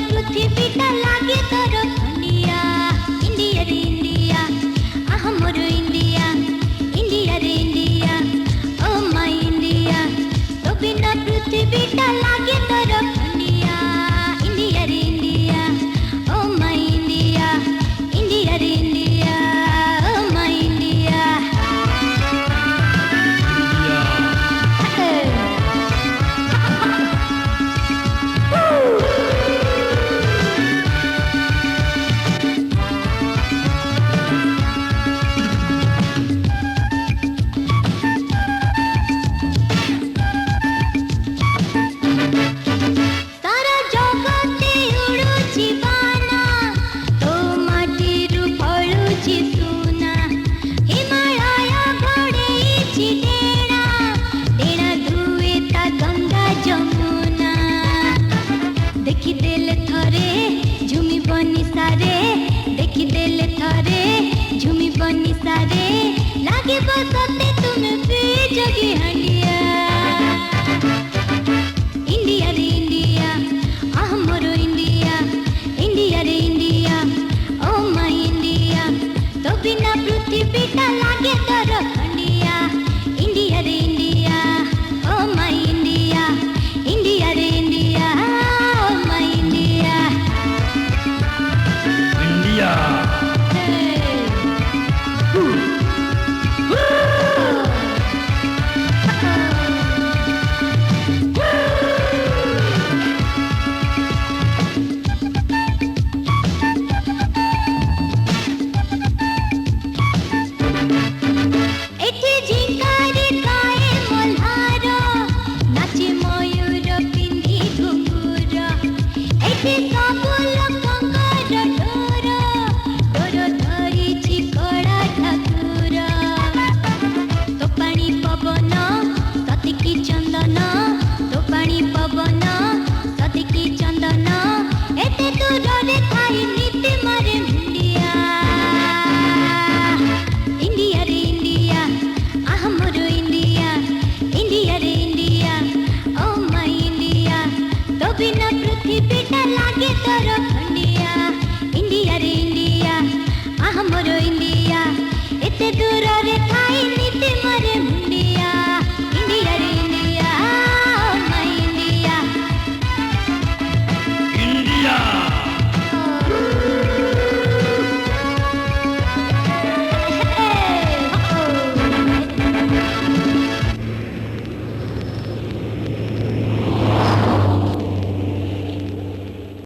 पृथ्वीटा लागे तोर खंडिया इंडिया रे इंडिया आह मोर इंडिया इंडिया रे इंडिया ओ माय इंडिया तो बिना पृथ्वीटा लागे तोर खंडिया इंडिया रे इंडिया ओ माय इंडिया इंडिया रे इंडिया ओ माय इंडिया सारा जगते उड़ुची बाना तो माटीरु फळुची सुना हिमालय घोड़ेइची डेणा डेणा धुए ता गंगा जमुना देखी देले थरे झुमी बनी सारे देखी देले थरे झुमी बनी सारे लागे बसते तुम भी जगी हंडिया इंडिया रे इंडिया आह मोर इंडिया इंडिया रे इंडिया ओ माय इंडिया तो बिना पृथ्वीटा लागे तोर खंडिया इंडिया रे इंडिया ओ माय इंडिया इंडिया रे इंडिया ओ माय इंडिया इंडिया एठी झिंकारी गाए मल्हार नाचे मयूर पिंधी घुंघुर एठी सब लोकंकर ढोर ढोर धरिछि कड़ा ठाकुर तो पानी पवन सतिकी चंदन तो पानी पवन सतिकी चंदन एते दूर थाई नीति मारे मुंडिया इंडिया रे इंडिया आह मोर इंडिया इंडिया रे इंडिया ओ माय इंडिया तो बिना पृथ्वीटा लागे तोर खंडिया इंडिया रे इंडिया आह मोर इंडिया एते दूर रे